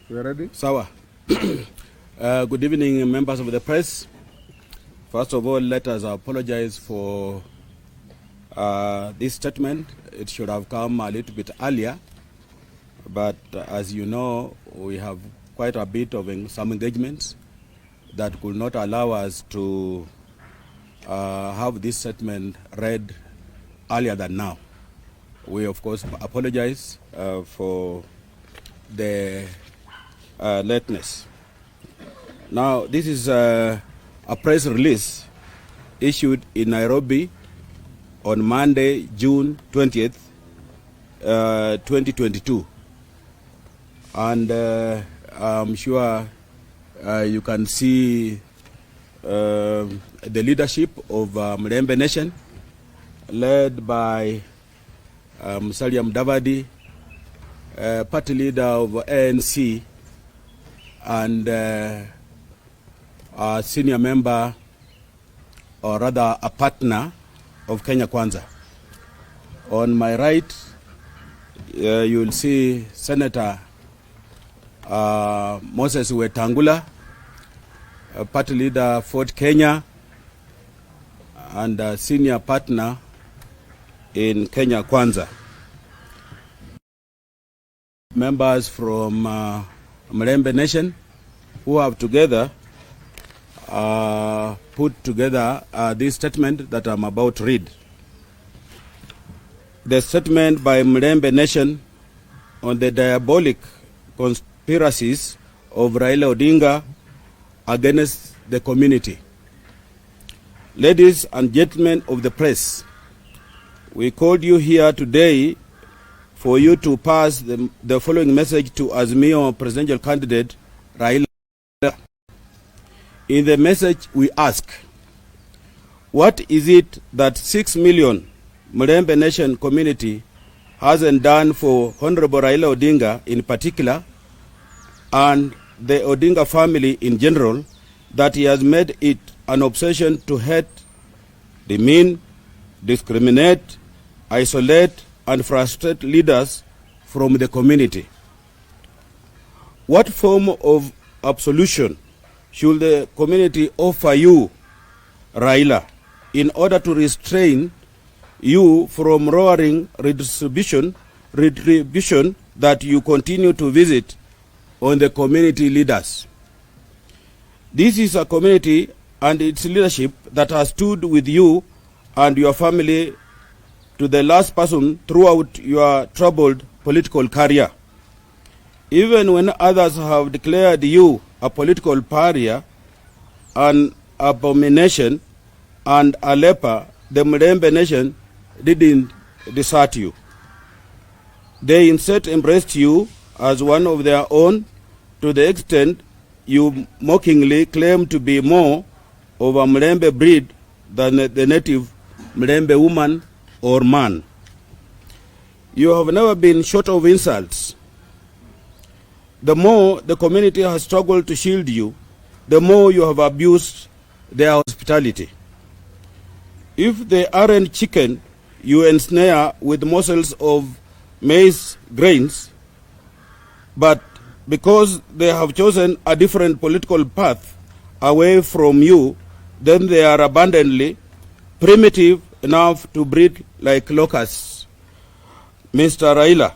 We are ready? Sawa. Good evening, members of the press. First of all, let us apologize for this statement. It should have come a little bit earlier, but as you know, we have quite a bit of some engagements that could not allow us to have this statement read earlier than now. We, of course, apologize for the lateness. Now, this is a press release issued in Nairobi on Monday, June 20th, 2022. And I'm sure you can see the leadership of Mlembe Nation, led by Musalia and Wetangula, party leader of ANC, and a senior member, or rather a partner of Kenya Kwanza. On my right, you will see Senator Moses Wetangula, party leader Fort Kenya, and a senior partner in Kenya Kwanza. Members from Mlembe Nation who have together put together this statement that I'm about to read. The statement by Mlembe Nation on the diabolic conspiracies of Raila Odinga against the community. Ladies and gentlemen of the press, we called you here today for you to pass the following message to Azimio presidential candidate Raila. In the message we ask, what is it that 6 million Mlembe Nation community hasn't done for Honorable Raila Odinga in particular, and the Odinga family in general, that he has made it an obsession to hate, demean, discriminate, isolate, and frustrate leaders from the community? What form of absolution should the community offer you, Raila, in order to restrain you from roaring retribution that you continue to visit on the community leaders? This is a community and its leadership that has stood with you and your family to the last person throughout your troubled political career. Even when others have declared you a political pariah, an abomination, and a leper, the Mlembe Nation didn't desert you. They instead embraced you as one of their own, to the extent you mockingly claim to be more of a Mlembe breed than the native Mlembe woman or man. You have never been short of insults. The more the community has struggled to shield you, the more you have abused their hospitality. If they aren't chicken you ensnare with morsels of maize grains, but because they have chosen a different political path away from you, then they are abundantly primitive enough to breed like locusts. Mr. Raila,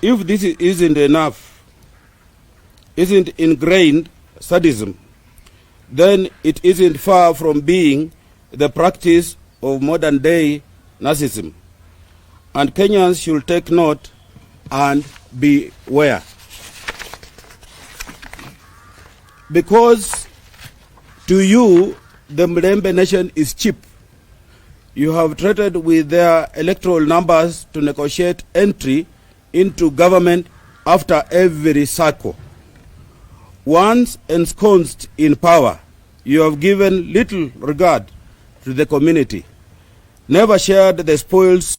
if this isn't enough, isn't ingrained sadism, then it isn't far from being the practice of modern day narcissism. And Kenyans should take note and beware. Because to you, the Mlembe Nation is cheap. You have traded with their electoral numbers to negotiate entry into government after every cycle. Once ensconced in power, you have given little regard to the community, never shared the spoils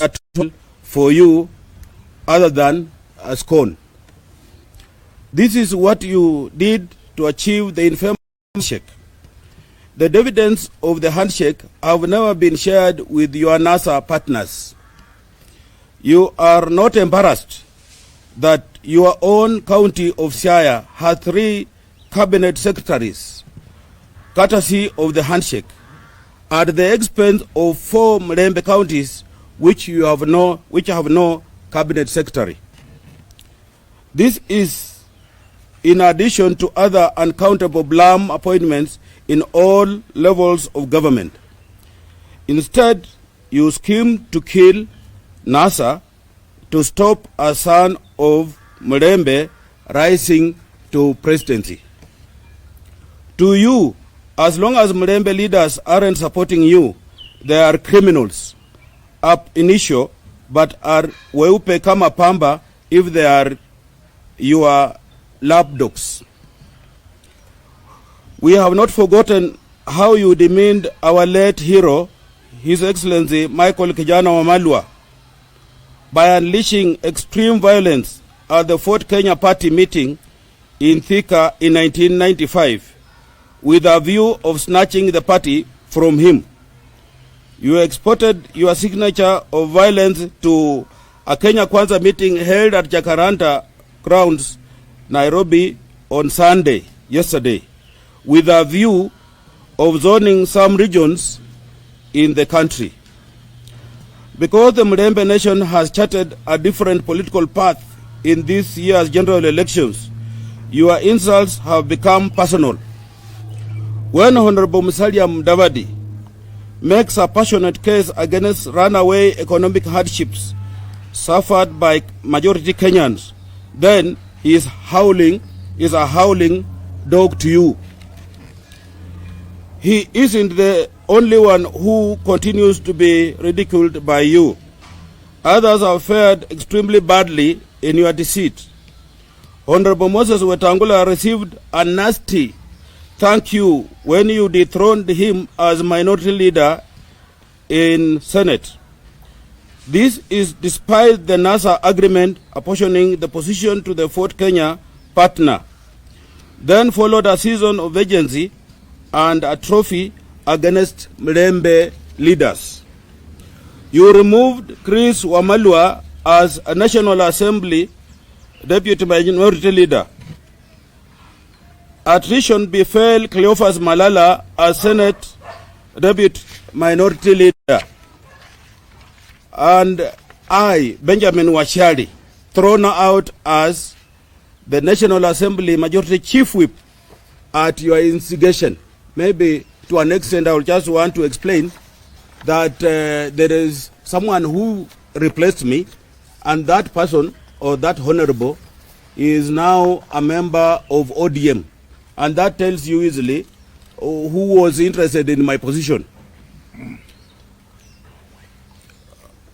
at all for you other than a scorn. This is what you did to achieve the infamous handshake. The dividends of the handshake have never been shared with your NASA partners. You are not embarrassed that your own county of Siaya had 3 cabinet secretaries, courtesy of the handshake, at the expense of 4 Mlembe counties which have no cabinet secretary. This is in addition to other uncountable blame appointments in all levels of government. Instead, you schemed to kill NASA to stop a son of Mlembe rising to presidency. To you, as long as Mlembe leaders aren't supporting you, they are criminals ab initio, but are weupe kama pamba if they are your lapdogs. We have not forgotten how you demeaned our late hero, His Excellency Michael Kijana Wamalwa, by unleashing extreme violence at the Fort Kenya Party meeting in Thika in 1995 with a view of snatching the party from him. You exported your signature of violence to a Kenya Kwanza meeting held at Jacaranda Grounds, Nairobi on Sunday, yesterday, with a view of zoning some regions in the country. Because the Mlembe nation has charted a different political path in this year's general elections, your insults have become personal. When Honorable Musalia makes a passionate case against runaway economic hardships suffered by majority Kenyans, then he is a howling dog to you. He isn't the only one who continues to be ridiculed by you. Others have fared extremely badly in your deceit. Honorable Moses Wetangula received a nasty thank you when you dethroned him as minority leader in Senate. This is despite the NASA agreement apportioning the position to the Fort Kenya partner. Then followed a season of agency and a trophy against Mlembe leaders. You removed Chris Wamalwa as a National Assembly Deputy Minority Leader. Attrition befell Cleophas Malala as Senate Deputy Minority Leader. And I, Benjamin Washari, thrown out as the National Assembly Majority Chief Whip at your instigation. Maybe to an extent I will just want to explain that there is someone who replaced me, and that person or that honorable is now a member of ODM. And that tells you easily who was interested in my position.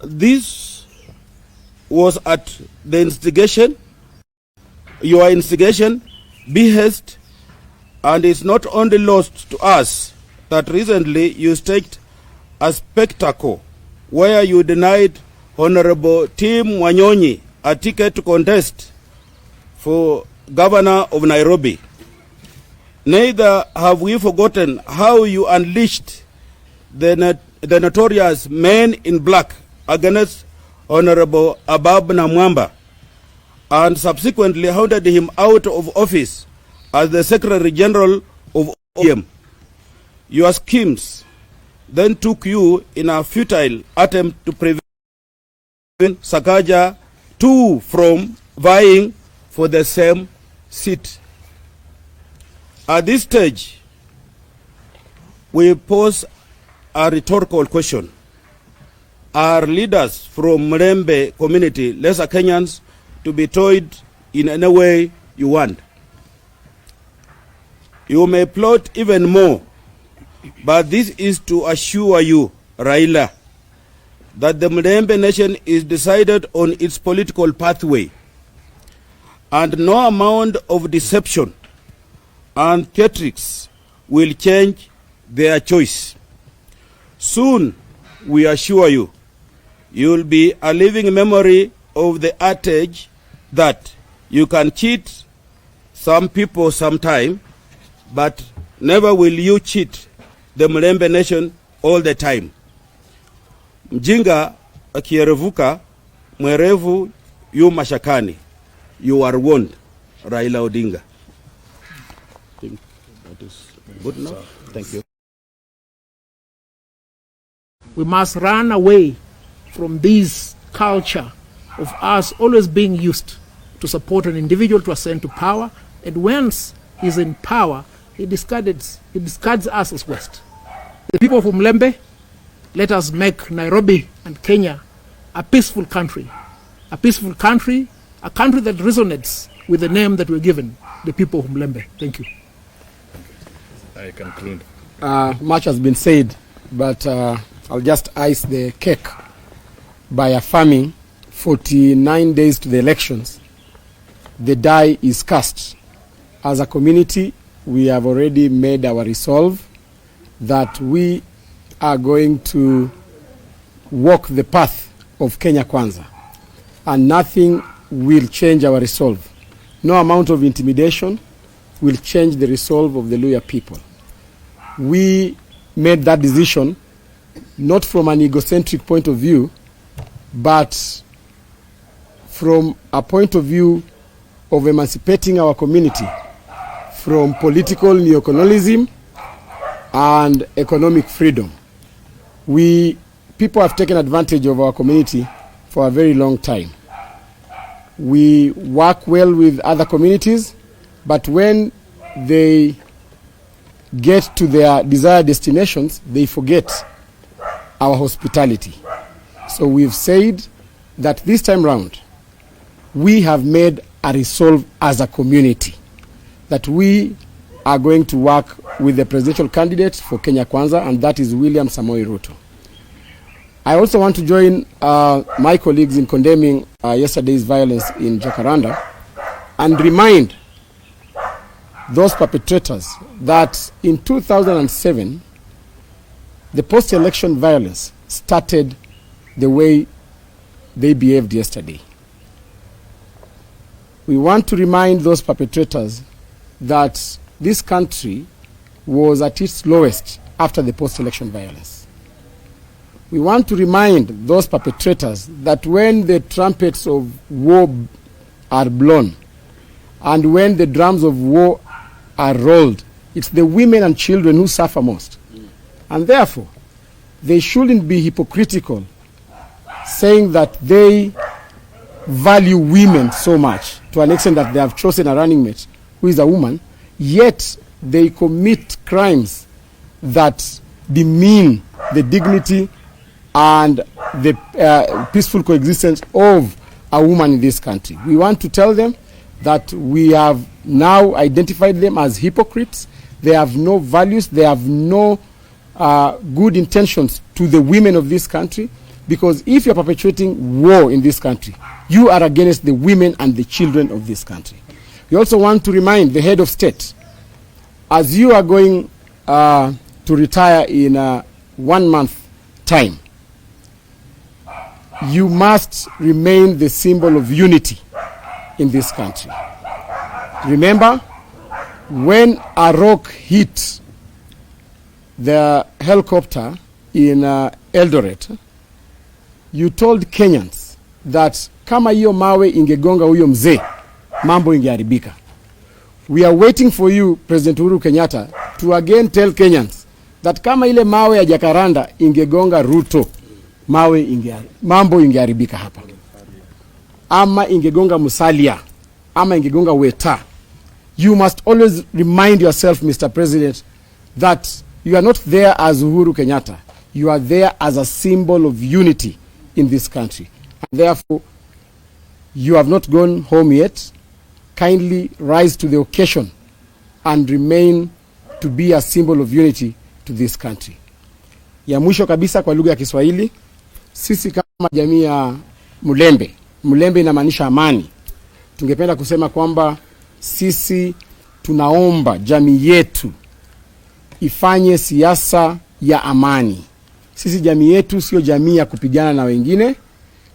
This was at the instigation, your instigation, behest, and it's not only lost to us that recently you staged a spectacle where you denied Honorable Tim Wanyonyi a ticket to contest for governor of Nairobi. Neither have we forgotten how you unleashed the notorious Men in Black against Honorable Abab Namwamba and subsequently hounded him out of office as the Secretary General of ODM. Your schemes then took you in a futile attempt to prevent Sakaja too from vying for the same seat. At this stage, we pose a rhetorical question. Are leaders from Mlembe community, lesser Kenyans, to be toyed in any way you want? You may plot even more, but this is to assure you, Raila, that the Mlembe nation is decided on its political pathway, and no amount of deception and theatrics will change their choice. Soon, we assure you, you'll be a living memory of the adage that you can cheat some people sometime, but never will you cheat the Mlembe nation all the time. Mjinga akierevuka, mwerevu yu mashakani. you are warned, Raila Odinga. I think that is good enough. Thank you. We must run away from this culture of us always being used to support an individual to ascend to power, and once he's in power, he discards us as West. The people of Mulembe, let us make Nairobi and Kenya a peaceful country. A peaceful country, a country that resonates with the name that we're given, the people of Mulembe. Thank you. I conclude. Much has been said, but I'll just ice the cake by affirming 49 days to the elections, the die is cast. As a community, we have already made our resolve that we are going to walk the path of Kenya Kwanza, and nothing will change our resolve. No amount of intimidation will change the resolve of the Luhya people. We made that decision not from an egocentric point of view, but from a point of view of emancipating our community from political neocolonialism and economic freedom. People have taken advantage of our community for a very long time. We work well with other communities, but when they get to their desired destinations, they forget our hospitality. So we've said that this time round, we have made a resolve as a community that we are going to work with the presidential candidate for Kenya Kwanza, and that is William Samoei Ruto. I also want to join my colleagues in condemning yesterday's violence in Jacaranda and remind those perpetrators that in 2007, the post-election violence started the way they behaved yesterday. We want to remind those perpetrators that this country was at its lowest after the post-election violence. We want to remind those perpetrators that when the trumpets of war are blown and when the drums of war are rolled, it's the women and children who suffer most. And therefore, they shouldn't be hypocritical saying that they value women so much to an extent that they have chosen a running mate who is a woman, yet they commit crimes that demean the dignity and the peaceful coexistence of a woman in this country. We want to tell them that we have now identified them as hypocrites. They have no values, they have no good intentions to the women of this country, because if you're perpetuating war in this country, you are against the women and the children of this country. We also want to remind the head of state, as you are going to retire in 1 month time, you must remain the symbol of unity in this country. Remember, when a rock hit the helicopter in Eldoret, you told Kenyans that kama hiyo mawe ingegonga huyo mzee, mambo ingeharibika. We are waiting for you, President Uhuru Kenyatta, to again tell Kenyans that kama ile mawe ya Jacaranda ingegonga Ruto, mambo ingeharibika hapa. Ama ingegonga Musalia, ama ingegonga Weta. You must always remind yourself, Mr. President, that you are not there as Uhuru Kenyatta. You are there as a symbol of unity in this country. And therefore, you have not gone home yet. Kindly rise to the occasion and remain to be a symbol of unity to this country. Ya mwisho kabisa kwa lugha ya Kiswahili, sisi kama jamii ya Mulembe, Mulembe inamaanisha amani. Tungependa kusema kwamba sisi tunaomba jamii yetu ifanye siasa ya amani. Sisi jamii yetu sio jamii ya kupigana na wengine.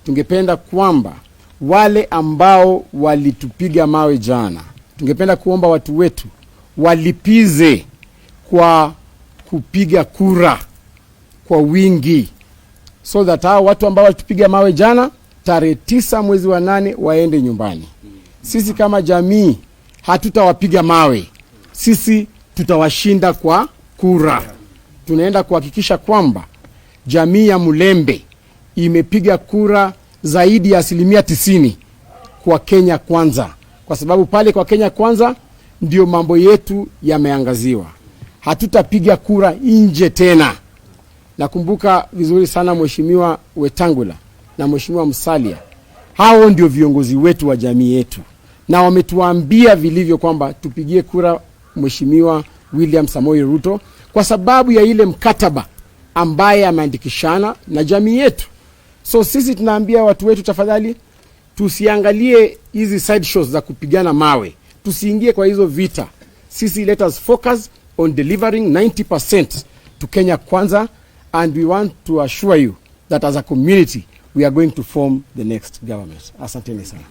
Tungependa kwamba wale ambao walitupiga mawe jana, tungependa kuomba watu wetu walipize kwa kupiga kura kwa wingi, so that hao watu ambao walitupiga mawe jana tarehe 9 mwezi wa 8 waende nyumbani. sisi kama jamii hatutawapiga mawe, sisi tutawashinda kwa kura. Tunaenda kuhakikisha kwamba jamii ya Mulembe imepiga kura zaidi ya 90% kwa Kenya Kwanza, kwa sababu pale kwa Kenya Kwanza ndio mambo yetu yameangaziwa. Hatutapiga kura nje tena. Nakumbuka vizuri sana Mheshimiwa Wetangula na Mheshimiwa Musalia. Hao ndio viongozi wetu wa jamii yetu, na wametuambia vilivyo kwamba tupigie kura Mheshimiwa William Samoei Ruto kwa sababu ya ile mkataba ambaye ameandikishana na jamii yetu. So sisi tunaambia watu wetu, tafadhali tusiangalie hizi side shows za kupigana mawe, tusiingie kwa hizo vita. Sisi let us focus on delivering 90% to Kenya Kwanza, and we want to assure you that as a community we are going to form the next government. Asanteni sana.